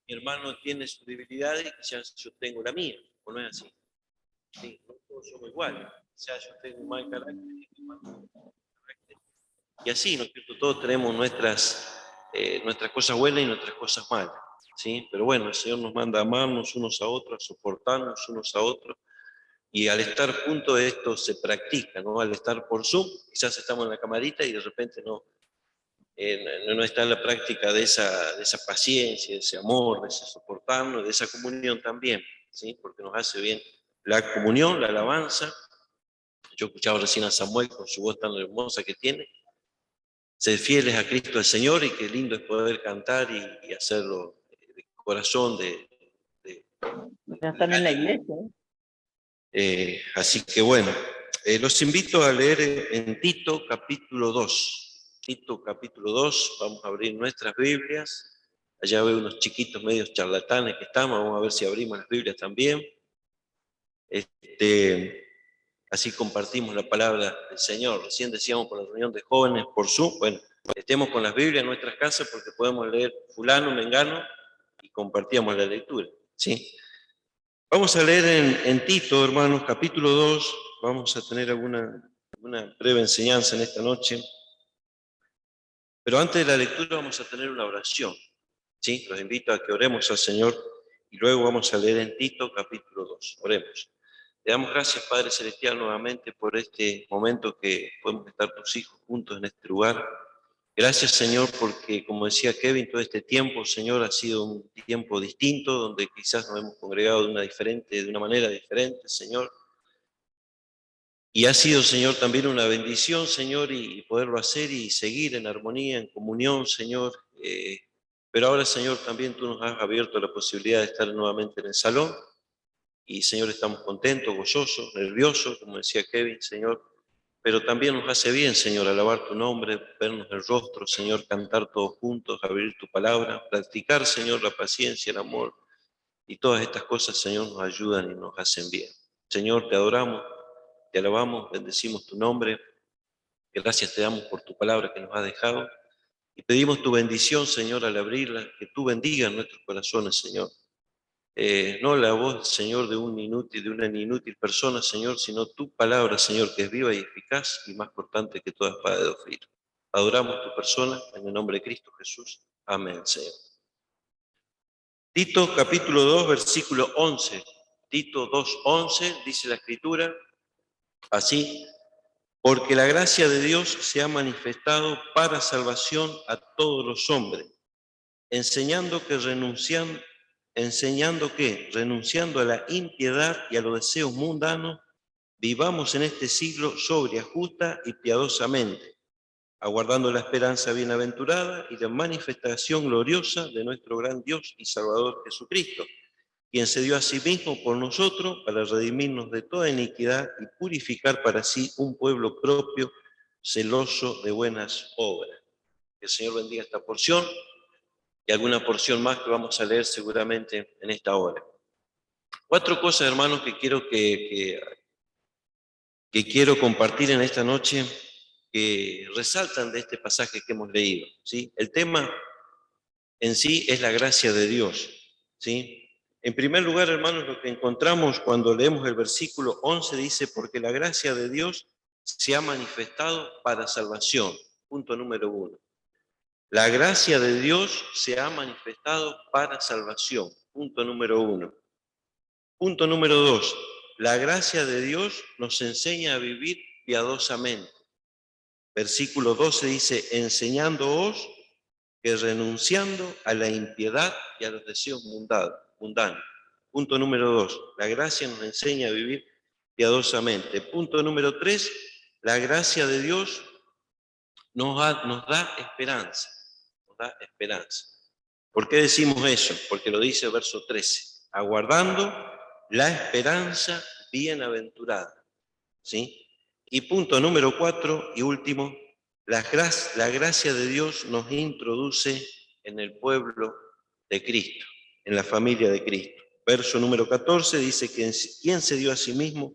mi hermano tiene sus debilidades y quizás yo tengo la mía, o no es así. Sí, no todos somos iguales. Quizás yo tengo un mal carácter y mi hermano tiene un mal carácter. Y así, ¿no es cierto? Todos tenemos nuestras cosas buenas y nuestras cosas malas, ¿sí? Pero bueno, el Señor nos manda a amarnos unos a otros, a soportarnos unos a otros. Y al estar juntos esto se practica, ¿no? Al estar por Zoom, quizás estamos en la camarita y de repente no está la práctica de esa paciencia, de ese amor, de ese soportarnos, de esa comunión también, ¿sí? Porque nos hace bien la comunión, la alabanza. Yo escuchaba recién a Samuel con su voz tan hermosa que tiene. Ser fieles a Cristo el Señor, y qué lindo es poder cantar y hacerlo de corazón, Ya están en la iglesia. así que bueno, los invito a leer en Tito capítulo 2. Tito capítulo 2, vamos a abrir nuestras Biblias. Allá veo unos chiquitos medios charlatanes que estamos, vamos a ver si abrimos las Biblias también. Así compartimos la palabra del Señor. Recién decíamos por la reunión de jóvenes por Zoom, bueno, estemos con las Biblias en nuestras casas porque podemos leer fulano, mengano y compartíamos la lectura, ¿sí? Vamos a leer en Tito, hermanos, capítulo 2, vamos a tener alguna breve enseñanza en esta noche. Pero antes de la lectura vamos a tener una oración, ¿sí? Los invito a que oremos al Señor y luego vamos a leer en Tito, capítulo 2. Oremos. Te damos gracias, Padre Celestial, nuevamente por este momento que podemos estar tus hijos juntos en este lugar. Gracias, Señor, porque, como decía Kevin, todo este tiempo, Señor, ha sido un tiempo distinto, donde quizás nos hemos congregado de una manera diferente, Señor. Y ha sido, Señor, también una bendición, Señor, y poderlo hacer y seguir en armonía, en comunión, Señor. Pero ahora, Señor, también tú nos has abierto la posibilidad de estar nuevamente en el salón. Y, Señor, estamos contentos, gozosos, nerviosos, como decía Kevin, Señor. Pero también nos hace bien, Señor, alabar tu nombre, vernos el rostro, Señor, cantar todos juntos, abrir tu palabra, practicar, Señor, la paciencia, el amor. Y todas estas cosas, Señor, nos ayudan y nos hacen bien. Señor, te adoramos, te alabamos, bendecimos tu nombre. Gracias te damos por tu palabra que nos has dejado. Y pedimos tu bendición, Señor, al abrirla, que tú bendigas nuestros corazones, Señor. No la voz, Señor, de un inútil, de una inútil persona, Señor, sino tu palabra, Señor, que es viva y eficaz y más cortante que toda espada de dos filos. Adoramos tu persona en el nombre de Cristo Jesús. Amén, Señor. Tito capítulo 2, versículo 11. Tito 2:11 dice la Escritura así: porque la gracia de Dios se ha manifestado para salvación a todos los hombres, enseñando que renunciando a la impiedad y a los deseos mundanos, vivamos en este siglo sobria, justa y piadosamente, aguardando la esperanza bienaventurada y la manifestación gloriosa de nuestro gran Dios y Salvador Jesucristo, quien se dio a sí mismo por nosotros para redimirnos de toda iniquidad y purificar para sí un pueblo propio, celoso de buenas obras. Que el Señor bendiga esta porción y alguna porción más que vamos a leer seguramente en esta hora. 4 cosas, hermanos, que quiero compartir en esta noche, que resaltan de este pasaje que hemos leído, ¿sí? El tema en sí es la gracia de Dios, ¿sí? En primer lugar, hermanos, lo que encontramos cuando leemos el versículo 11 dice: porque la gracia de Dios se ha manifestado para salvación. Punto número 1. La gracia de Dios se ha manifestado para salvación. Punto número 1. Punto número 2. La gracia de Dios nos enseña a vivir piadosamente. Versículo 12 dice: enseñándoos que renunciando a la impiedad y a los deseos mundanos. Punto número 2. La gracia nos enseña a vivir piadosamente. Punto número 3. La gracia de Dios nos da esperanza. Nos da esperanza. ¿Por qué decimos eso? Porque lo dice el verso 13. Aguardando la esperanza bienaventurada. ¿Sí? Y punto número 4 y último, la gracia de Dios nos introduce en el pueblo de Cristo, en la familia de Cristo. Verso número 14 dice que quien se dio a sí mismo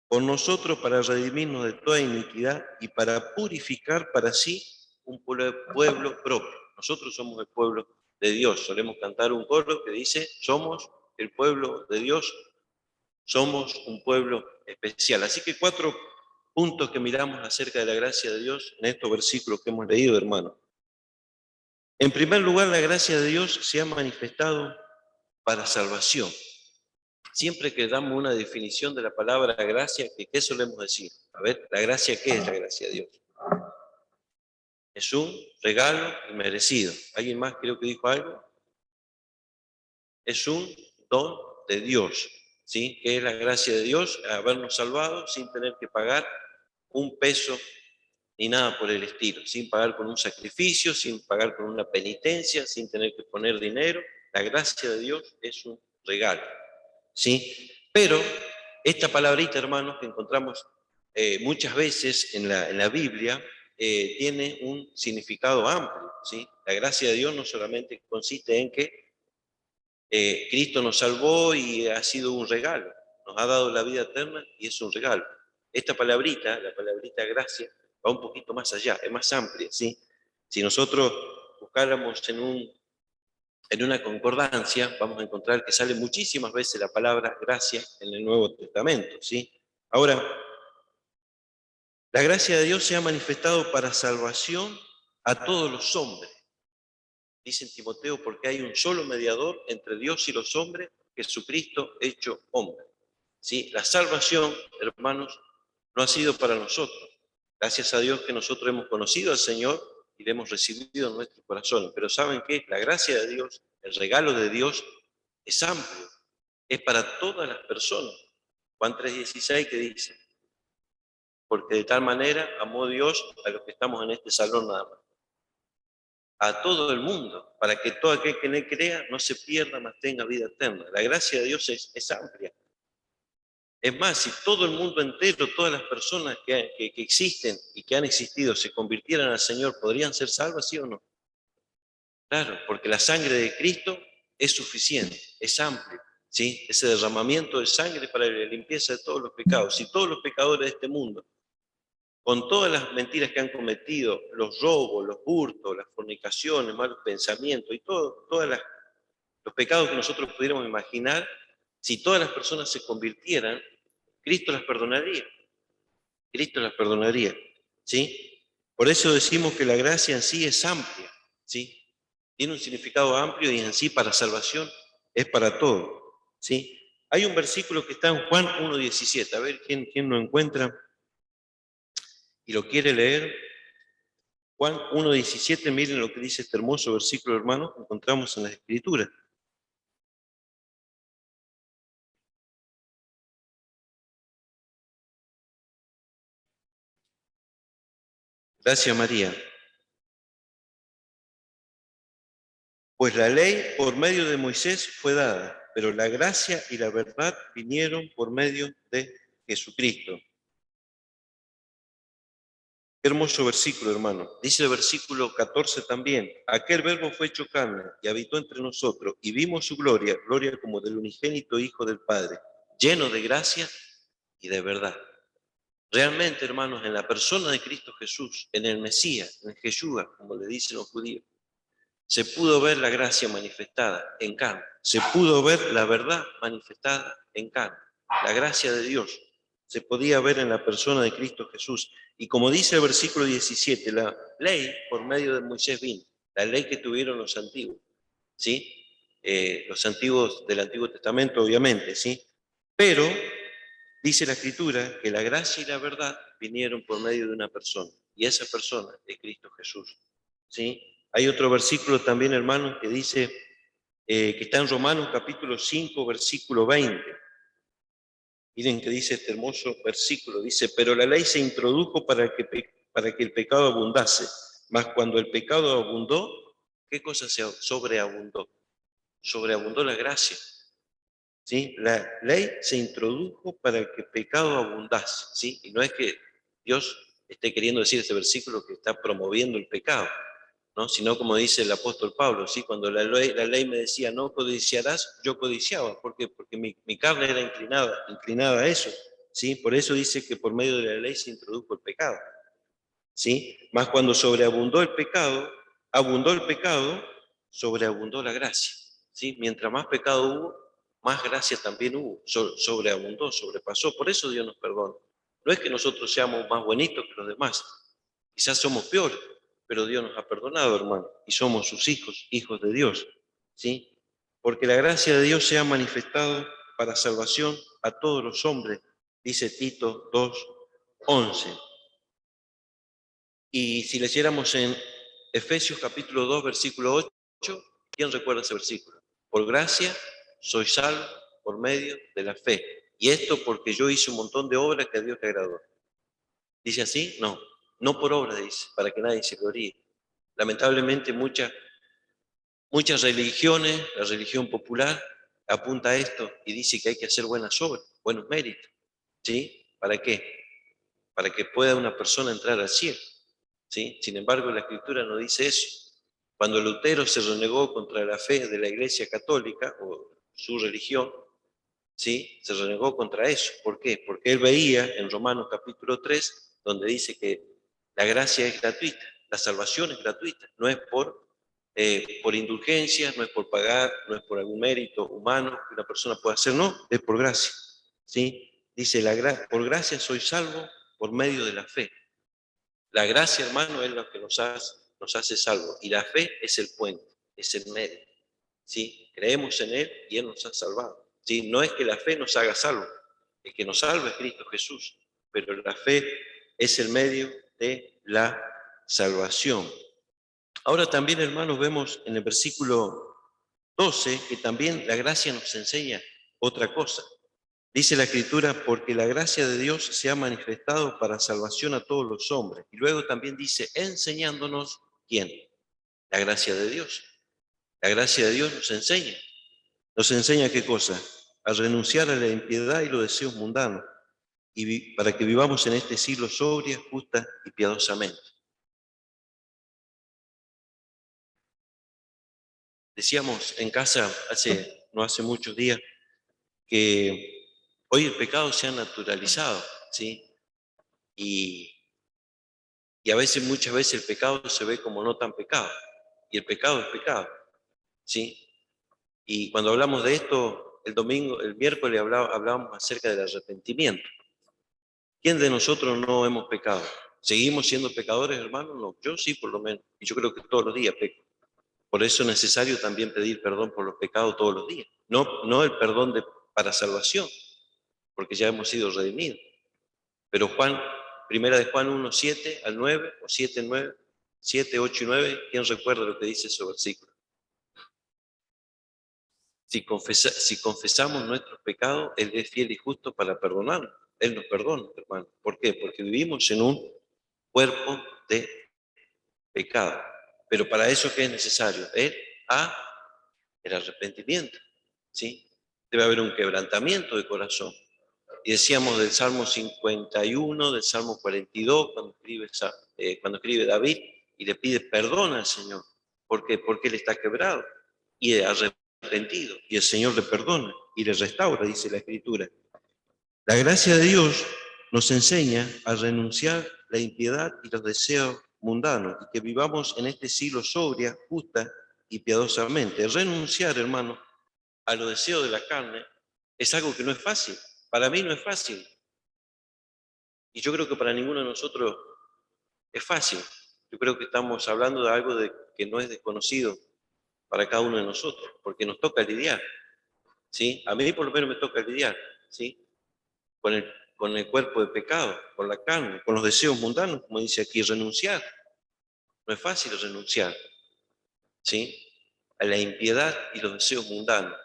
por nosotros para redimirnos de toda iniquidad y para purificar para sí un pueblo propio. Nosotros somos el pueblo de Dios. Solemos cantar un coro que dice, somos el pueblo de Dios, somos un pueblo especial. Así que 4 puntos que miramos acerca de la gracia de Dios en estos versículos que hemos leído, hermano. En primer lugar, la gracia de Dios se ha manifestado para salvación. Siempre que damos una definición de la palabra gracia, ¿qué solemos decir? A ver, ¿la gracia qué es la gracia de Dios? Es un regalo inmerecido. ¿Alguien más creo que dijo algo? Es un don de Dios, ¿sí? Que es la gracia de Dios, habernos salvado sin tener que pagar un peso ni nada por el estilo, sin pagar con un sacrificio, sin pagar con una penitencia, sin tener que poner dinero. La gracia de Dios es un regalo, ¿sí? Pero esta palabrita, hermanos, que encontramos muchas veces en la Biblia, tiene un significado amplio, ¿sí? La gracia de Dios no solamente consiste en que Cristo nos salvó y ha sido un regalo, nos ha dado la vida eterna y es un regalo. Esta palabrita, la palabrita gracia, va un poquito más allá, es más amplia, ¿sí? Si nosotros buscáramos en una concordancia, vamos a encontrar que sale muchísimas veces la palabra gracia en el Nuevo Testamento, ¿sí? Ahora, la gracia de Dios se ha manifestado para salvación a todos los hombres. Dice en Timoteo, porque hay un solo mediador entre Dios y los hombres, Jesucristo hecho hombre. ¿Sí? La salvación, hermanos, no ha sido para nosotros. Gracias a Dios que nosotros hemos conocido al Señor y le hemos recibido en nuestro corazón. Pero ¿saben qué? La gracia de Dios, el regalo de Dios, es amplio. Es para todas las personas. Juan 3:16 que dice, porque de tal manera amó Dios a los que estamos en este salón nada más. A todo el mundo, para que todo aquel que en él crea no se pierda, mas tenga vida eterna. La gracia de Dios es amplia. Es más, si todo el mundo entero, todas las personas que existen y que han existido se convirtieran al Señor, ¿podrían ser salvas, sí o no? Claro, porque la sangre de Cristo es suficiente, es amplio, ¿sí? Ese derramamiento de sangre para la limpieza de todos los pecados. Si todos los pecadores de este mundo, con todas las mentiras que han cometido, los robos, los hurtos, las fornicaciones, malos pensamientos y todos los pecados que nosotros pudiéramos imaginar, si todas las personas se convirtieran, Cristo las perdonaría. Cristo las perdonaría, ¿sí? Por eso decimos que la gracia en sí es amplia, ¿sí? Tiene un significado amplio y en sí para salvación es para todo, ¿sí? Hay un versículo que está en Juan 1:17, a ver quién lo encuentra y lo quiere leer. Juan 1:17, miren lo que dice este hermoso versículo, hermano, que encontramos en las Escrituras. Gracias, María. Pues la ley por medio de Moisés fue dada, pero la gracia y la verdad vinieron por medio de Jesucristo. Qué hermoso versículo, hermano. Dice el versículo 14 también, aquel verbo fue hecho carne y habitó entre nosotros y vimos su gloria, gloria como del unigénito Hijo del Padre, lleno de gracia y de verdad. Realmente, hermanos, en la persona de Cristo Jesús, en el Mesías, en Yeshua, como le dicen los judíos, se pudo ver la gracia manifestada en carne, se pudo ver la verdad manifestada en carne, la gracia de Dios se podía ver en la persona de Cristo Jesús. Y como dice el versículo 17, la ley por medio de Moisés vino, la ley que tuvieron los antiguos, ¿sí? Los antiguos del Antiguo Testamento, obviamente, ¿sí? Pero dice la Escritura que la gracia y la verdad vinieron por medio de una persona, y esa persona es Cristo Jesús, ¿sí? Hay otro versículo también, hermanos, que dice, que está en Romanos capítulo 5, versículo 20. Miren que dice este hermoso versículo, dice, pero la ley se introdujo para que el pecado abundase, mas cuando el pecado abundó, ¿qué cosa se sobreabundó? Sobreabundó la gracia, ¿sí? La ley se introdujo para que el pecado abundase, ¿sí? Y no es que Dios esté queriendo decir este versículo que está promoviendo el pecado, ¿no? Sino como dice el apóstol Pablo, ¿sí? Cuando la ley me decía no codiciarás, yo codiciaba. ¿Por qué? Porque mi carne era inclinada a eso, ¿sí? Por eso dice que por medio de la ley se introdujo el pecado, ¿sí? Más cuando abundó el pecado, sobreabundó la gracia, ¿sí? Mientras más pecado hubo, más gracia también hubo, sobreabundó, sobrepasó. Por eso Dios nos perdona. No es que nosotros seamos más bonitos que los demás, quizás somos peores, pero Dios nos ha perdonado, hermano, y somos sus hijos, hijos de Dios, ¿sí? Porque la gracia de Dios se ha manifestado para salvación a todos los hombres, dice Tito 2:11. Y si leyéramos en Efesios capítulo 2, versículo 8, ¿quién recuerda ese versículo? Por gracia soy salvo por medio de la fe. Y esto porque yo hice un montón de obras que a Dios le agradó. ¿Dice así? No, no por obras, dice, para que nadie se gloríe. Lamentablemente muchas religiones, la religión popular, apunta a esto y dice que hay que hacer buenas obras, buenos méritos. ¿Sí? ¿Para qué? Para que pueda una persona entrar al cielo. ¿Sí? Sin embargo, la Escritura no dice eso. Cuando Lutero se renegó contra la fe de la Iglesia Católica, o su religión, ¿sí? Se renegó contra eso. ¿Por qué? Porque él veía en Romanos capítulo 3, donde dice que la gracia es gratuita, la salvación es gratuita, no es por indulgencia, no es por pagar, no es por algún mérito humano que una persona pueda hacer, no, es por gracia. ¿Sí? Dice, por gracia soy salvo por medio de la fe. La gracia, hermano, es lo que nos hace salvos. Y la fe es el puente, es el medio. ¿Sí? Creemos en Él y Él nos ha salvado. ¿Sí? No es que la fe nos haga salvos. El que nos salva es Cristo Jesús. Pero la fe es el medio de la salvación. Ahora también, hermanos, vemos en el versículo 12 que también la gracia nos enseña otra cosa. Dice la Escritura, porque la gracia de Dios se ha manifestado para salvación a todos los hombres. Y luego también dice, enseñándonos, ¿quién? La gracia de Dios. La gracia de Dios nos enseña. ¿Nos enseña qué cosa? A renunciar a la impiedad y los deseos mundanos, y para que vivamos en este siglo sobria, justa y piadosamente. Decíamos en casa no hace muchos días que hoy el pecado se ha naturalizado, ¿sí? Y Y muchas veces el pecado se ve como no tan pecado. Y el pecado es pecado, ¿sí? Y cuando hablamos de esto, el miércoles hablábamos acerca del arrepentimiento. ¿Quién de nosotros no hemos pecado? ¿Seguimos siendo pecadores, hermanos? No, yo sí, por lo menos. Y yo creo que todos los días peco. Por eso es necesario también pedir perdón por los pecados todos los días. No el perdón para salvación, porque ya hemos sido redimidos. Pero primera de Juan 1, 7 al 9, o 7, 9, 7, 8 y 9, ¿quién recuerda lo que dice ese versículo? Si confesamos nuestros pecados, Él es fiel y justo para perdonarnos. Él nos perdona, hermano. ¿Por qué? Porque vivimos en un cuerpo de pecado. Pero para eso, ¿qué es necesario? El arrepentimiento, ¿sí? Debe haber un quebrantamiento de corazón. Y decíamos del Salmo 51, del Salmo 42, cuando escribe David y le pide perdón al Señor. ¿Por qué? Porque él está quebrado y arrepentido. Y el Señor le perdona y le restaura, dice la Escritura. La gracia de Dios nos enseña a renunciar la impiedad y los deseos mundanos y que vivamos en este siglo sobria, justa y piadosamente. Renunciar, hermano, a los deseos de la carne es algo que no es fácil. Para mí no es fácil. Y yo creo que para ninguno de nosotros es fácil. Yo creo que estamos hablando de algo que no es desconocido para cada uno de nosotros, porque nos toca lidiar, ¿sí? A mí por lo menos me toca lidiar, ¿sí? Con el cuerpo de pecado, con la carne, con los deseos mundanos, como dice aquí, renunciar. No es fácil renunciar, ¿sí? A la impiedad y los deseos mundanos.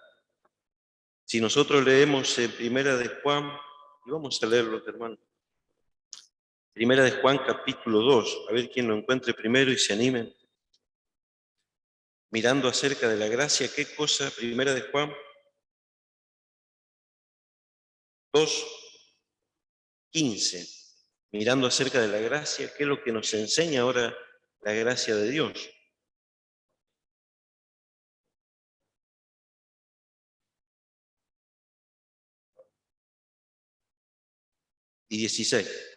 Si nosotros leemos en Primera de Juan, y vamos a leerlo, hermano. Primera de Juan, capítulo 2. A ver quién lo encuentre primero y se animen. Mirando acerca de la gracia, ¿qué cosa? Primera de Juan 2:15. Mirando acerca de la gracia, ¿qué es lo que nos enseña ahora la gracia de Dios? Y 16.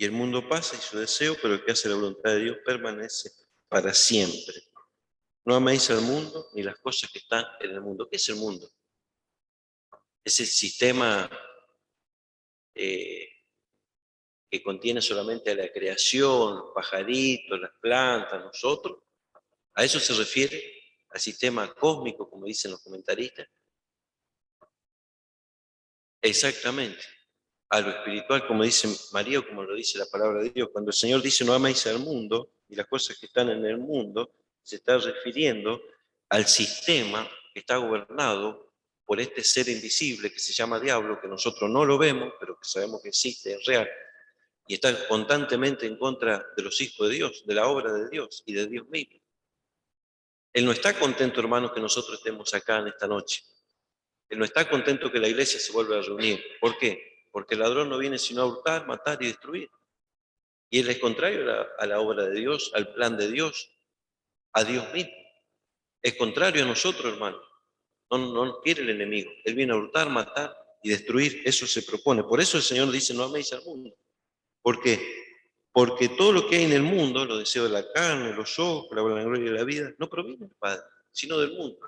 Y el mundo pasa y su deseo, pero el que hace la voluntad de Dios permanece para siempre. No améis al mundo ni las cosas que están en el mundo. ¿Qué es el mundo? Es el sistema que contiene solamente a la creación, los pajaritos, las plantas, nosotros. ¿A eso se refiere? ¿Al sistema cósmico, como dicen los comentaristas? Exactamente. A lo espiritual, como dice María, o como lo dice la palabra de Dios. Cuando el Señor dice no améis al mundo y las cosas que están en el mundo, se está refiriendo al sistema que está gobernado por este ser invisible que se llama diablo, que nosotros no lo vemos, pero que sabemos que existe, es real, y está constantemente en contra de los hijos de Dios, de la obra de Dios y de Dios mismo. Él no está contento, hermanos, que nosotros estemos acá en esta noche. Él no está contento que la iglesia se vuelva a reunir. ¿Por qué? Porque el ladrón no viene sino a hurtar, matar y destruir. Y él es contrario a la obra de Dios, al plan de Dios, a Dios mismo. Es contrario a nosotros, hermanos. No nos quiere el enemigo. Él viene a hurtar, matar y destruir. Eso se propone. Por eso el Señor dice, no améis al mundo. ¿Por qué? Porque todo lo que hay en el mundo, los deseos de la carne, los ojos, la vanagloria de la vida, no proviene del Padre, sino del mundo.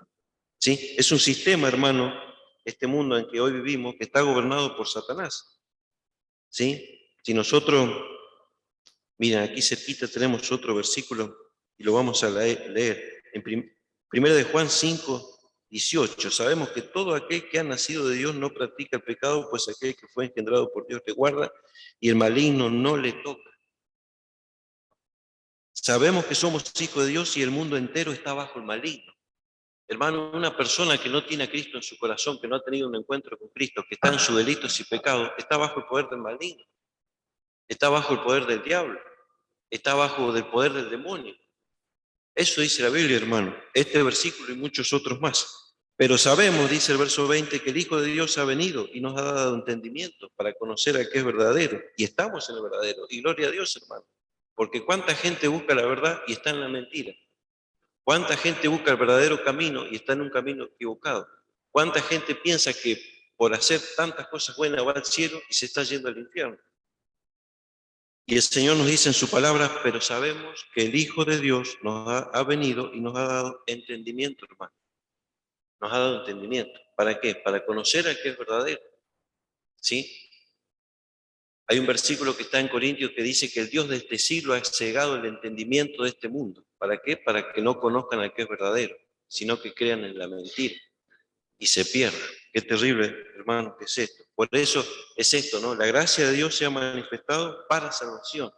¿Sí? Es un sistema, hermano, este mundo en que hoy vivimos, que está gobernado por Satanás. ¿Sí? Si nosotros, mira, aquí cerquita tenemos otro versículo y lo vamos a leer. En primera de Juan 5:18. Sabemos que todo aquel que ha nacido de Dios no practica el pecado, pues aquel que fue engendrado por Dios le guarda y el maligno no le toca. Sabemos que somos hijos de Dios y el mundo entero está bajo el maligno. Hermano, una persona que no tiene a Cristo en su corazón, que no ha tenido un encuentro con Cristo, que está en sus delitos y pecados, está bajo el poder del maligno, está bajo el poder del diablo, está bajo el poder del demonio. Eso dice la Biblia, hermano, este versículo y muchos otros más. Pero sabemos, dice el verso 20, que el Hijo de Dios ha venido y nos ha dado entendimiento para conocer a qué es verdadero. Y estamos en el verdadero. Y gloria a Dios, hermano. Porque cuánta gente busca la verdad y está en la mentira. ¿Cuánta gente busca el verdadero camino y está en un camino equivocado? ¿Cuánta gente piensa que por hacer tantas cosas buenas va al cielo y se está yendo al infierno? Y el Señor nos dice en su palabra, pero sabemos que el Hijo de Dios nos ha venido y nos ha dado entendimiento, hermano. Nos ha dado entendimiento. ¿Para qué? Para conocer a qué es verdadero. ¿Sí? Hay un versículo que está en Corintios que dice que el Dios de este siglo ha cegado el entendimiento de este mundo. ¿Para qué? Para que no conozcan a qué es verdadero, sino que crean en la mentira y se pierdan. Qué terrible, hermano, que es esto. Por eso es esto, ¿no? La gracia de Dios se ha manifestado para salvación,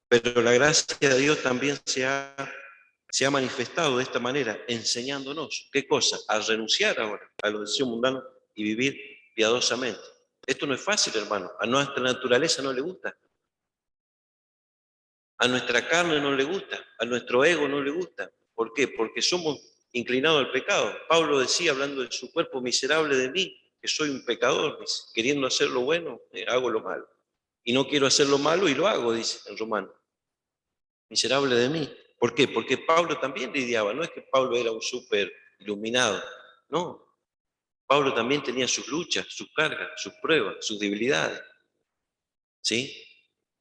pero la gracia de Dios también se ha manifestado de esta manera, enseñándonos, ¿qué cosa? A renunciar ahora a los deseos mundanos y vivir piadosamente. Esto no es fácil, hermano. A nuestra naturaleza no le gusta. A nuestra carne no le gusta. A nuestro ego no le gusta. ¿Por qué? Porque somos inclinados al pecado. Pablo decía, hablando de su cuerpo, miserable de mí, que soy un pecador, queriendo hacer lo bueno, hago lo malo. Y no quiero hacer lo malo y lo hago, dice en Romano. Miserable de mí. ¿Por qué? Porque Pablo también lidiaba. No es que Pablo era un súper iluminado. No. Pablo también tenía sus luchas, sus cargas, sus pruebas, sus debilidades. ¿Sí?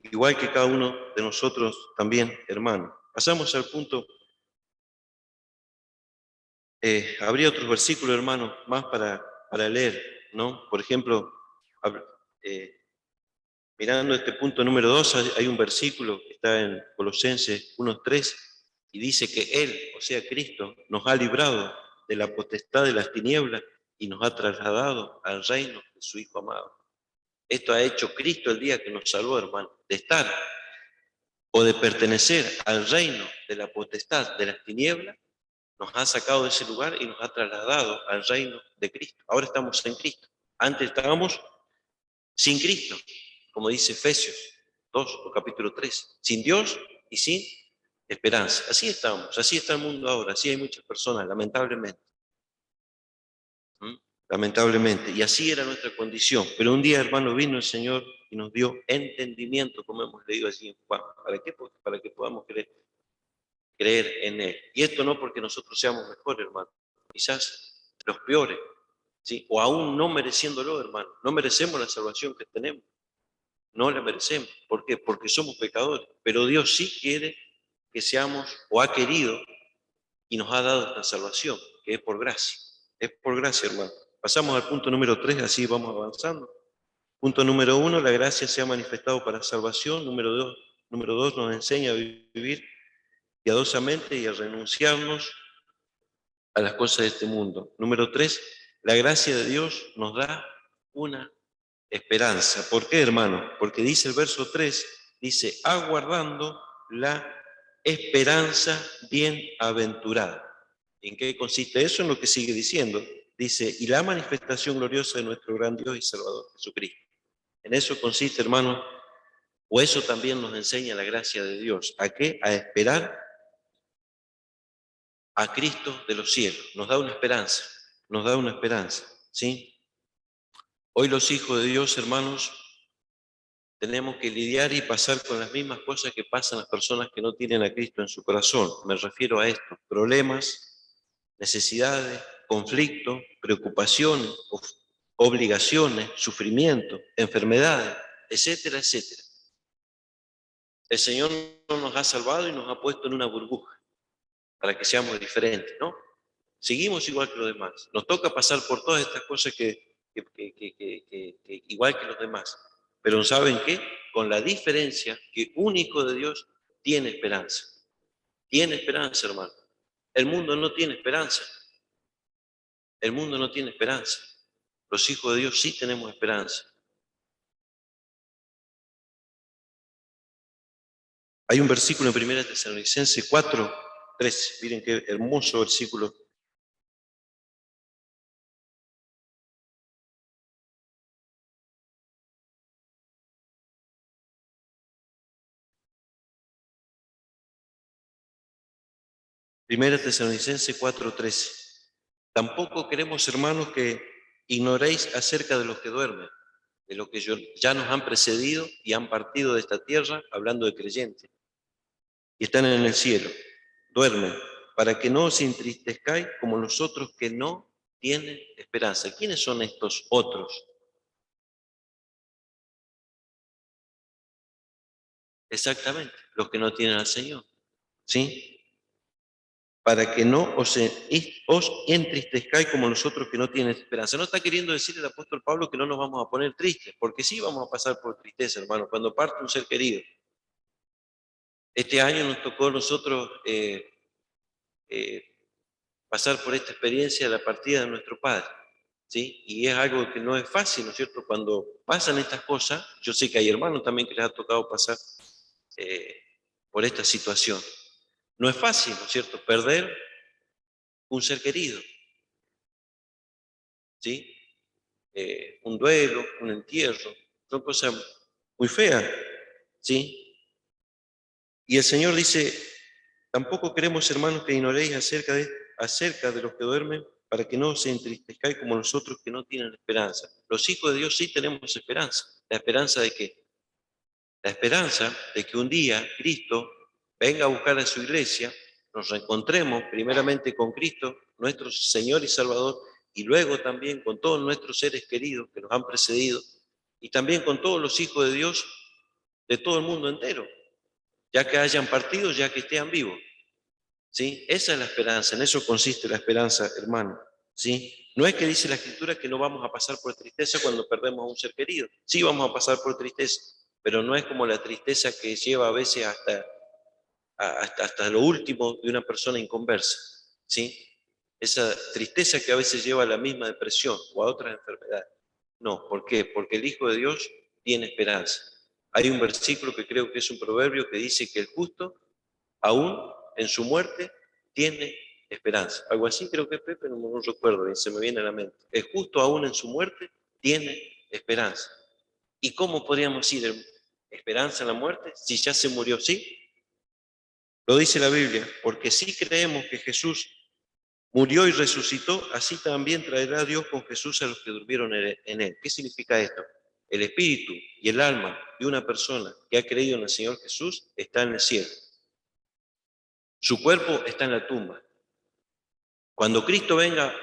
Igual que cada uno de nosotros también, hermano. Pasamos al punto. Habría otros versículos, hermano, más para leer, ¿no? Por ejemplo, mirando este punto número 2, hay un versículo que está en Colosenses 1:3 y dice que Él, o sea, Cristo, nos ha librado de la potestad de las tinieblas y nos ha trasladado al reino de su Hijo amado. Esto ha hecho Cristo el día que nos salvó, hermano, de estar o de pertenecer al reino de la potestad de las tinieblas, nos ha sacado de ese lugar y nos ha trasladado al reino de Cristo. Ahora estamos en Cristo. Antes estábamos sin Cristo, como dice Efesios 2 o capítulo 3, sin Dios y sin esperanza. Así estamos, así está el mundo ahora, así hay muchas personas, lamentablemente. Lamentablemente, y así era nuestra condición. Pero un día, hermano, vino el Señor y nos dio entendimiento, como hemos leído allí en Juan. ¿Para qué? Para que podamos creer en Él. Y esto no porque nosotros seamos mejores, hermano, quizás los peores, ¿sí? O aún no mereciéndolo, hermano. No merecemos la salvación que tenemos. no la merecemos. ¿Por qué? Porque somos pecadores. Pero Dios sí quiere que seamos, o ha querido, y nos ha dado esta salvación, que es por gracia. Es por gracia, hermano. Pasamos al punto número 3, así vamos avanzando. Punto número 1, la gracia se ha manifestado para salvación. Número dos, nos enseña a vivir piadosamente y a renunciarnos a las cosas de este mundo. Número 3, la gracia de Dios nos da una esperanza. ¿Por qué, hermano? Porque dice el verso 3, dice, aguardando la esperanza bienaventurada. ¿En qué consiste eso? En lo que sigue diciendo. Dice, y la manifestación gloriosa de nuestro gran Dios y Salvador, Jesucristo. En eso consiste, hermano, o eso también nos enseña la gracia de Dios. ¿A qué? A esperar a Cristo de los cielos. Nos da una esperanza, ¿sí? Hoy los hijos de Dios, hermanos, tenemos que lidiar y pasar con las mismas cosas que pasan las personas que no tienen a Cristo en su corazón. Me refiero a estos problemas, necesidades, conflictos, preocupaciones, obligaciones, sufrimiento, enfermedades, etcétera, etcétera. El Señor nos ha salvado y nos ha puesto en una burbuja para que seamos diferentes, ¿no? Seguimos igual que los demás. Nos toca pasar por todas estas cosas que igual que los demás. Pero ¿saben qué? Con la diferencia que un hijo de Dios tiene esperanza. Tiene esperanza, hermano. El mundo no tiene esperanza. El mundo no tiene esperanza. Los hijos de Dios sí tenemos esperanza. Hay un versículo en 1 Tesalonicenses 4:13. Miren qué hermoso versículo. Primera Tesalonicenses 4:13. Tampoco queremos, hermanos, que ignoréis acerca de los que duermen, de los que ya nos han precedido y han partido de esta tierra, hablando de creyentes, y están en el cielo, duermen, para que no os entristezcáis como los otros que no tienen esperanza. ¿Quiénes son estos otros? Exactamente, los que no tienen al Señor, ¿sí? Para que no os entristezcáis como los otros que no tienen esperanza. No está queriendo decir el apóstol Pablo que no nos vamos a poner tristes, porque sí vamos a pasar por tristeza, hermano, cuando parte un ser querido. Este año nos tocó a nosotros eh, pasar por esta experiencia de la partida de nuestro padre, ¿sí? Y es algo que no es fácil, ¿no es cierto? Cuando pasan estas cosas, yo sé que hay hermanos también que les ha tocado pasar eh, por esta situación. No es fácil, ¿no es cierto?, perder un ser querido, ¿sí? Un duelo, un entierro, son cosas muy feas, ¿sí? Y el Señor dice, tampoco queremos, hermanos, que ignoréis acerca de los que duermen, para que no se entristezcáis como nosotros que no tienen esperanza. Los hijos de Dios sí tenemos esperanza. ¿La esperanza de qué? La esperanza de que un día Cristo venga a buscar a su iglesia, nos reencontremos primeramente con Cristo, nuestro Señor y Salvador, y luego también con todos nuestros seres queridos que nos han precedido, y también con todos los hijos de Dios de todo el mundo entero, ya que hayan partido, ya que estén vivos. ¿Sí? Esa es la esperanza, en eso consiste la esperanza, hermano. ¿Sí? No es que dice la Escritura que no vamos a pasar por tristeza cuando perdemos a un ser querido. Sí vamos a pasar por tristeza, pero no es como la tristeza que lleva a veces hasta lo último de una persona inconversa. ¿Sí? Esa tristeza que a veces lleva a la misma depresión o a otras enfermedades. No, ¿por qué? Porque el Hijo de Dios tiene esperanza. Hay un versículo que creo que es un proverbio que dice que el justo, aún en su muerte, tiene esperanza. Algo así creo que es Pepe, no recuerdo bien, se me viene a la mente. El justo aún en su muerte tiene esperanza. ¿Y cómo podríamos decir esperanza en la muerte si ya se murió? Sí, lo dice la Biblia, porque si creemos que Jesús murió y resucitó, así también traerá Dios con Jesús a los que durmieron en él. ¿Qué significa esto? El espíritu y el alma de una persona que ha creído en el Señor Jesús está en el cielo. Su cuerpo está en la tumba. Cuando Cristo venga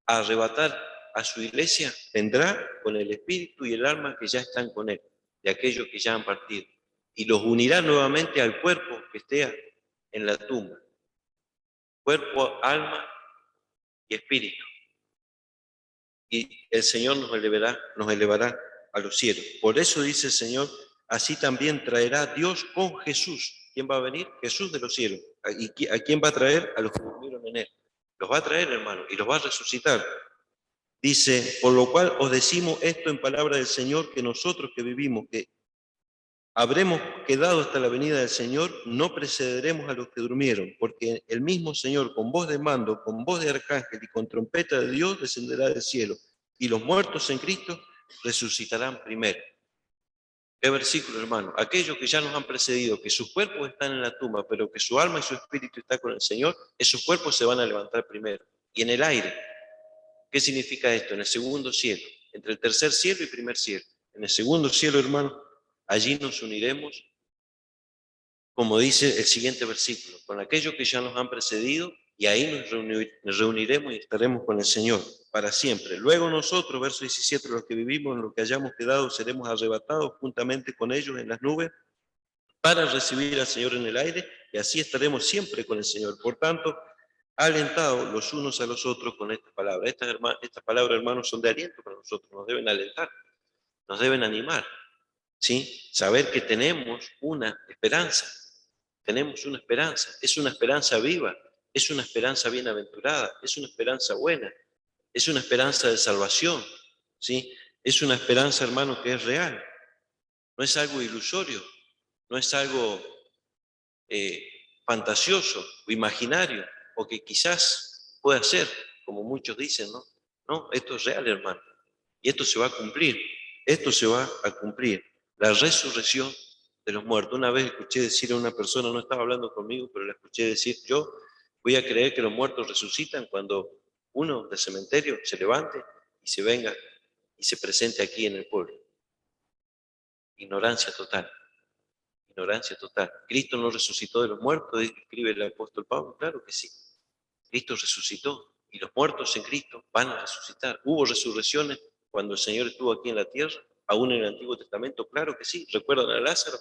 a arrebatar a su iglesia, vendrá con el espíritu y el alma que ya están con él. de aquellos que ya han partido, y los unirá nuevamente al cuerpo que esté en la tumba, cuerpo, alma y espíritu. Y el Señor nos elevará a los cielos. Por eso dice el Señor, así también traerá Dios con Jesús. ¿Quién va a venir? Jesús de los cielos. ¿Y a quién va a traer? A los que durmieron en él. Los va a traer, hermano, y los va a resucitar. Dice, por lo cual os decimos esto en palabra del Señor, que nosotros que vivimos, que habremos quedado hasta la venida del Señor, no precederemos a los que durmieron, porque el mismo Señor, con voz de mando, con voz de arcángel y con trompeta de Dios, descenderá del cielo, y los muertos en Cristo resucitarán primero. ¿Qué versículo, hermano? Aquellos que ya nos han precedido, que sus cuerpos están en la tumba, pero que su alma y su espíritu está con el Señor, esos cuerpos se van a levantar primero. Y en el aire, ¿qué significa esto? En el segundo cielo, entre el tercer cielo y primer cielo. En el segundo cielo, hermano, allí nos uniremos, como dice el siguiente versículo, con aquellos que ya nos han precedido, y ahí nos reuniremos y estaremos con el Señor para siempre. Luego nosotros, verso 17, los que vivimos en lo que hayamos quedado, seremos arrebatados juntamente con ellos en las nubes para recibir al Señor en el aire, y así estaremos siempre con el Señor. Por tanto, alentados los unos a los otros con estas palabras. Estas palabras, hermanos, son de aliento para nosotros, nos deben alentar, nos deben animar, ¿sí? Saber que tenemos una esperanza, es una esperanza viva, es una esperanza bienaventurada, es una esperanza buena, es una esperanza de salvación, ¿sí? Es una esperanza, hermano, que es real, no es algo ilusorio, no es algo eh, fantasioso o imaginario, o que quizás pueda ser, como muchos dicen, ¿no? No, esto es real, hermano, y esto se va a cumplir, esto se va a cumplir, la resurrección de los muertos. Una vez escuché decir a una persona, no estaba hablando conmigo, pero la escuché decir, yo voy a creer que los muertos resucitan cuando uno del cementerio se levante y se venga y se presente aquí en el pueblo. Ignorancia total. Ignorancia total. ¿Cristo no resucitó de los muertos? Escribe el apóstol Pablo. Claro que sí. Cristo resucitó y los muertos en Cristo van a resucitar. ¿Hubo resurrecciones cuando el Señor estuvo aquí en la tierra? ¿Aún en el Antiguo Testamento? Claro que sí. ¿Recuerdan a Lázaro?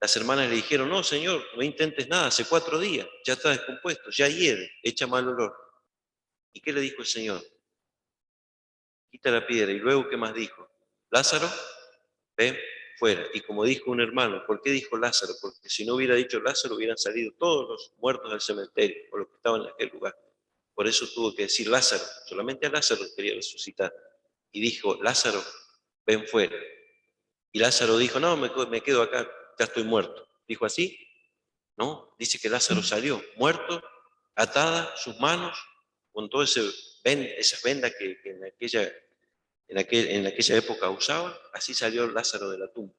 Las hermanas le dijeron, no, Señor, no intentes nada, hace 4 días, ya está descompuesto, ya hiede, echa mal olor. ¿Y qué le dijo el Señor? Quita la piedra. ¿Y luego qué más dijo? Lázaro, ven fuera. Y como dijo un hermano, ¿por qué dijo Lázaro? Porque si no hubiera dicho Lázaro, hubieran salido todos los muertos del cementerio, o los que estaban en aquel lugar. Por eso tuvo que decir Lázaro, solamente a Lázaro quería resucitar. Y dijo, Lázaro, ven fuera. Y Lázaro dijo, no, me quedo acá, ya estoy muerto. ¿Dijo así? No, dice que Lázaro salió muerto, atada sus manos, con todas esas vendas que en aquella época usaban, así salió Lázaro de la tumba,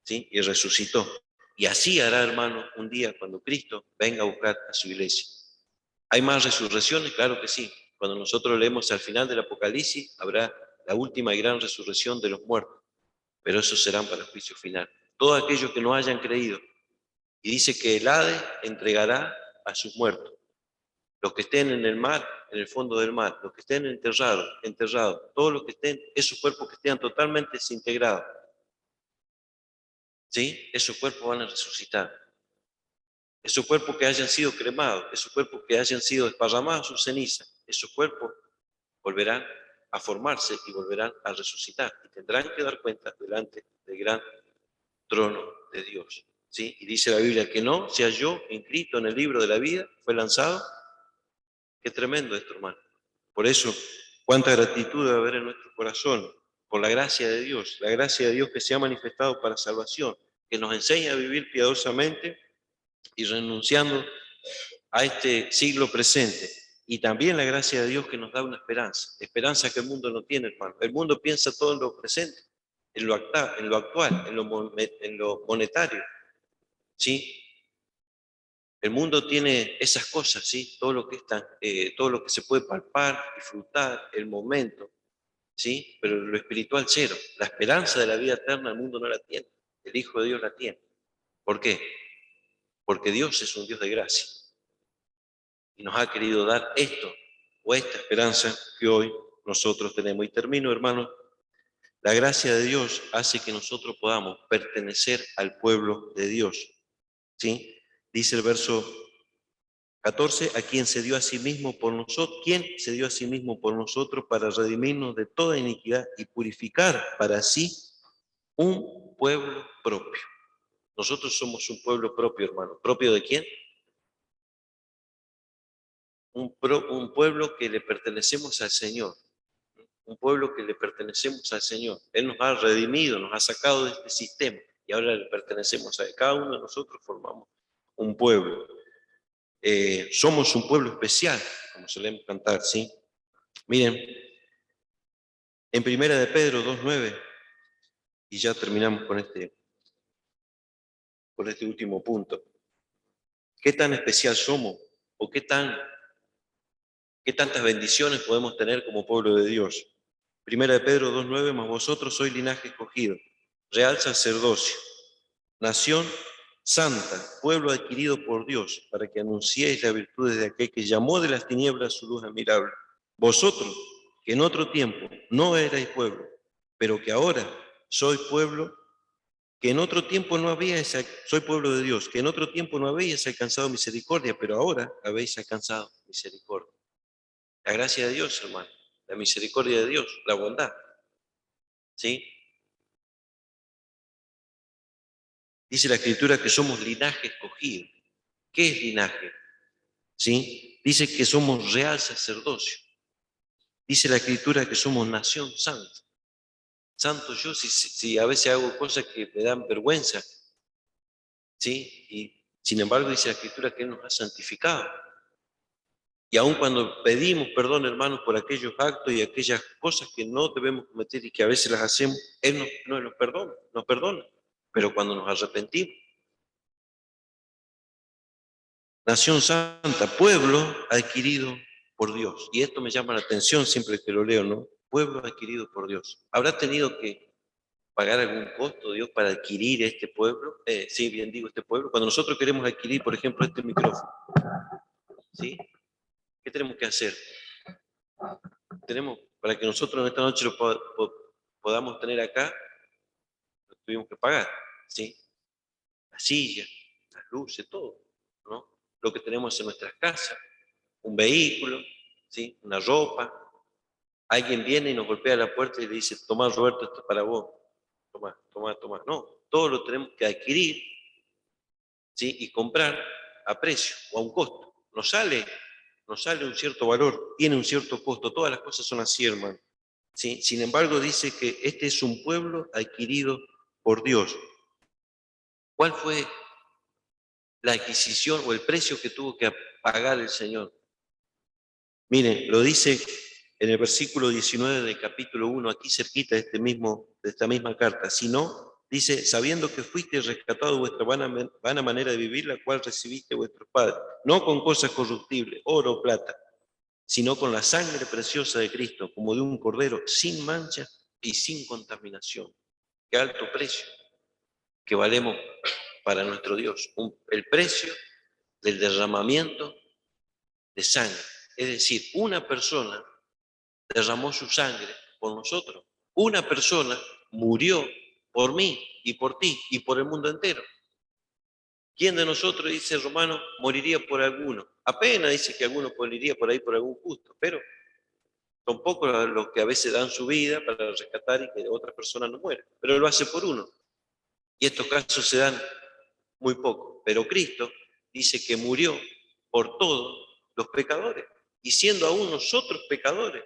¿sí? Y resucitó. Y así hará, hermano, un día cuando Cristo venga a buscar a su iglesia. ¿Hay más resurrecciones? Claro que sí. Cuando nosotros leemos al final del Apocalipsis, habrá la última y gran resurrección de los muertos, pero esos serán para el juicio final. Todos aquellos que no hayan creído. Y dice que el Hades entregará a sus muertos. Los que estén en el mar, en el fondo del mar, los que estén enterrados, todos los que estén, esos cuerpos que estén totalmente desintegrados, ¿sí? Esos cuerpos van a resucitar. Esos cuerpos que hayan sido cremados, esos cuerpos que hayan sido desparramados sus cenizas, esos cuerpos volverán a formarse y volverán a resucitar. Y tendrán que dar cuenta delante del gran trono de Dios, ¿sí? Y dice la Biblia que no se halló inscrito en el libro de la vida, fue lanzado. Qué tremendo esto, hermano. Por eso, cuánta gratitud debe haber en nuestro corazón por la gracia de Dios, la gracia de Dios que se ha manifestado para salvación, que nos enseña a vivir piadosamente y renunciando a este siglo presente. Y también la gracia de Dios que nos da una esperanza que el mundo no tiene, hermano. El mundo piensa todo en lo presente, en lo actual, en lo monetario, ¿sí? El mundo tiene esas cosas, ¿sí? Todo lo que se puede palpar, disfrutar, el momento, ¿sí? Pero lo espiritual cero. La esperanza de la vida eterna el mundo no la tiene. El Hijo de Dios la tiene. ¿Por qué? Porque Dios es un Dios de gracia. Y nos ha querido dar esto, o esta esperanza que hoy nosotros tenemos. Y termino, hermano, La gracia de Dios hace que nosotros podamos pertenecer al pueblo de Dios. ¿Sí? Dice el verso 14, a quien se dio a sí mismo por nosotros, ¿quién se dio a sí mismo por nosotros para redimirnos de toda iniquidad y purificar para sí un pueblo propio? Nosotros somos un pueblo propio, hermano. ¿Propio de quién? Un pueblo que le pertenecemos al Señor. Un pueblo que le pertenecemos al Señor. Él nos ha redimido, nos ha sacado de este sistema y ahora le pertenecemos a él. Cada uno de nosotros formamos un pueblo. Somos un pueblo especial, como solemos cantar, ¿sí? Miren, en Primera de Pedro 2:9, y ya terminamos con este último punto. ¿Qué tan especial somos? ¿O qué tantas bendiciones podemos tener como pueblo de Dios? Primera de Pedro 2:9, mas vosotros sois linaje escogido, real sacerdocio, nación santa, pueblo adquirido por Dios, para que anunciéis las virtudes de aquel que llamó de las tinieblas su luz admirable. Vosotros, que en otro tiempo no erais pueblo, pero que ahora sois pueblo, que en otro tiempo no habíais, soy pueblo de Dios, que en otro tiempo no habéis alcanzado misericordia, pero ahora habéis alcanzado misericordia. La gracia de Dios, hermano, la misericordia de Dios, la bondad, ¿sí? Dice la Escritura que somos linaje escogido. ¿Qué es linaje? ¿Sí? Dice que somos real sacerdocio. Dice la Escritura que somos nación santa. Santo yo, si a veces hago cosas que me dan vergüenza, ¿sí? Y sin embargo dice la Escritura que Él nos ha santificado. Y aun cuando pedimos perdón, hermanos, por aquellos actos y aquellas cosas que no debemos cometer y que a veces las hacemos, Él nos perdona. Pero cuando nos arrepentimos, nación santa, pueblo adquirido por Dios. Y esto me llama la atención siempre que lo leo, ¿no? Pueblo adquirido por Dios. ¿Habrá tenido que pagar algún costo Dios para adquirir este pueblo? Sí, bien digo, este pueblo. Cuando nosotros queremos adquirir, por ejemplo, este micrófono, ¿sí? ¿Qué tenemos que hacer? Para que nosotros en esta noche lo podamos tener acá, lo tuvimos que pagar, ¿sí? La silla, las luces, todo, ¿no? Lo que tenemos en nuestras casas, un vehículo, ¿sí? Una ropa. Alguien viene y nos golpea la puerta y le dice, toma Roberto, esto es para vos. Toma. No, todo lo tenemos que adquirir, ¿sí? Y comprar a precio o a un costo. Nos sale un cierto valor, tiene un cierto costo. Todas las cosas son así, hermano. ¿Sí? Sin embargo, dice que este es un pueblo adquirido por Dios. ¿Cuál fue la adquisición o el precio que tuvo que pagar el Señor? Miren, lo dice en el versículo 19 del capítulo 1, aquí cerquita de esta misma carta. Si no, dice, sabiendo que fuiste rescatado de vuestra vana manera de vivir, la cual recibiste vuestros padres, no con cosas corruptibles, oro o plata, sino con la sangre preciosa de Cristo, como de un cordero sin mancha y sin contaminación. Qué alto precio que valemos para nuestro Dios. El precio del derramamiento de sangre. Es decir, una persona derramó su sangre por nosotros. Una persona murió por mí y por ti y por el mundo entero. ¿Quién de nosotros, dice Romano, moriría por alguno? Apenas dice que alguno moriría por ahí por algún justo, pero son pocos los que a veces dan su vida para rescatar y que otra persona no muera. Pero él lo hace por uno. Y estos casos se dan muy poco. Pero Cristo dice que murió por todos los pecadores. Y siendo aún nosotros pecadores,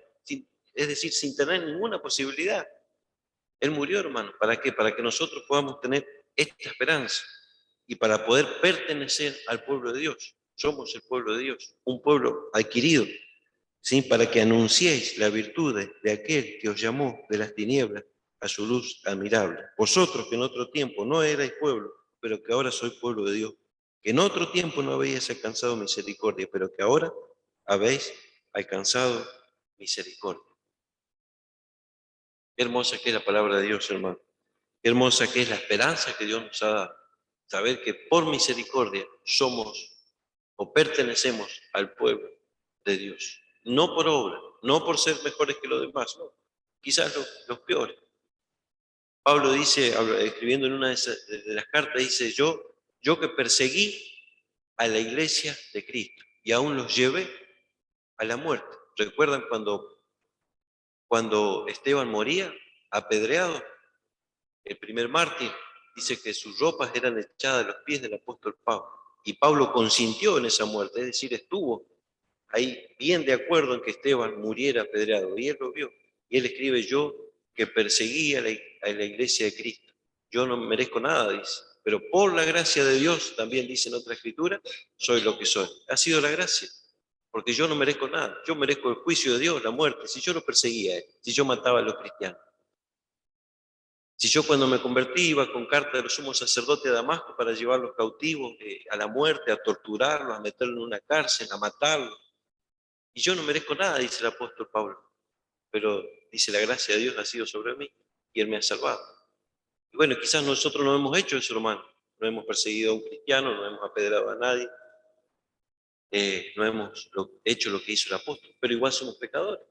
es decir, sin tener ninguna posibilidad. Él murió, hermano. ¿Para qué? Para que nosotros podamos tener esta esperanza y para poder pertenecer al pueblo de Dios. Somos el pueblo de Dios, un pueblo adquirido, ¿sí? Para que anunciéis la virtud de aquel que os llamó de las tinieblas a su luz admirable. Vosotros que en otro tiempo no erais pueblo, pero que ahora sois pueblo de Dios, que en otro tiempo no habéis alcanzado misericordia, pero que ahora habéis alcanzado misericordia. Qué hermosa que es la palabra de Dios, hermano. Qué hermosa que es la esperanza que Dios nos ha dado. Saber que por misericordia somos o pertenecemos al pueblo de Dios. No por obra, no por ser mejores que los demás, no. Quizás los peores, Pablo dice, escribiendo en una de las cartas, dice, yo que perseguí a la iglesia de Cristo y aún los llevé a la muerte. ¿Recuerdan cuando Esteban moría, apedreado? El primer mártir dice que sus ropas eran echadas a los pies del apóstol Pablo. Y Pablo consintió en esa muerte, es decir, estuvo ahí bien de acuerdo en que Esteban muriera apedreado. Y él lo vio. Y él escribe, yo que perseguí a la iglesia de Cristo. Yo no merezco nada, dice. Pero por la gracia de Dios, también dice en otra escritura, soy lo que soy. Ha sido la gracia. Porque yo no merezco nada. Yo merezco el juicio de Dios, la muerte. Si yo lo perseguía, si yo mataba a los cristianos. Si yo cuando me convertí iba con carta de los sumos sacerdotes a Damasco para llevarlos cautivos a la muerte, a torturarlos, a meterlos en una cárcel, a matarlos. Y yo no merezco nada, dice el apóstol Pablo. Pero dice, la gracia de Dios ha sido sobre mí y Él me ha salvado. Y bueno, quizás nosotros no hemos hecho eso, hermano. No hemos perseguido a un cristiano, no hemos apedreado a nadie, no hemos hecho lo que hizo el apóstol, pero igual somos pecadores.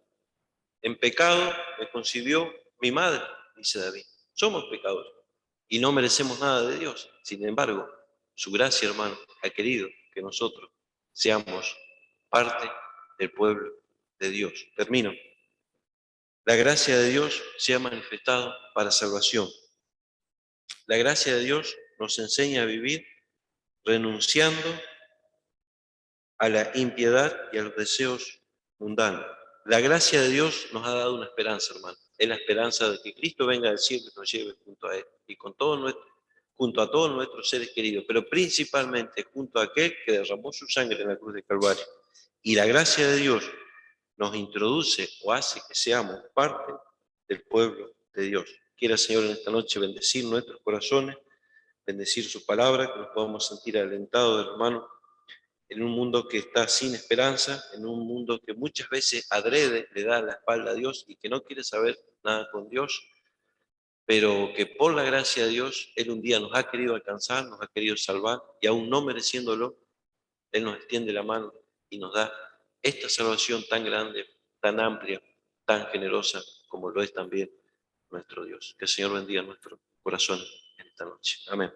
En pecado me concibió mi madre, dice David. Somos pecadores y no merecemos nada de Dios. Sin embargo, su gracia, hermano, ha querido que nosotros seamos parte del pueblo de Dios. Termino. La gracia de Dios se ha manifestado para salvación. La gracia de Dios nos enseña a vivir renunciando a la impiedad y a los deseos mundanos. La gracia de Dios nos ha dado una esperanza, hermano. Es la esperanza de que Cristo venga del cielo y nos lleve junto a Él y junto a todos nuestros seres queridos, pero principalmente junto a aquel que derramó su sangre en la cruz de Calvario. Y la gracia de Dios nos introduce o hace que seamos parte del pueblo de Dios. Quiera, Señor, en esta noche bendecir nuestros corazones, bendecir su palabra, que nos podamos sentir alentados, hermano, en un mundo que está sin esperanza, en un mundo que muchas veces adrede le da la espalda a Dios y que no quiere saber nada con Dios, pero que por la gracia de Dios, Él un día nos ha querido alcanzar, nos ha querido salvar, y aún no mereciéndolo, Él nos extiende la mano y nos da esta salvación tan grande, tan amplia, tan generosa, como lo es también nuestro Dios. Que el Señor bendiga nuestro corazón en esta noche. Amén.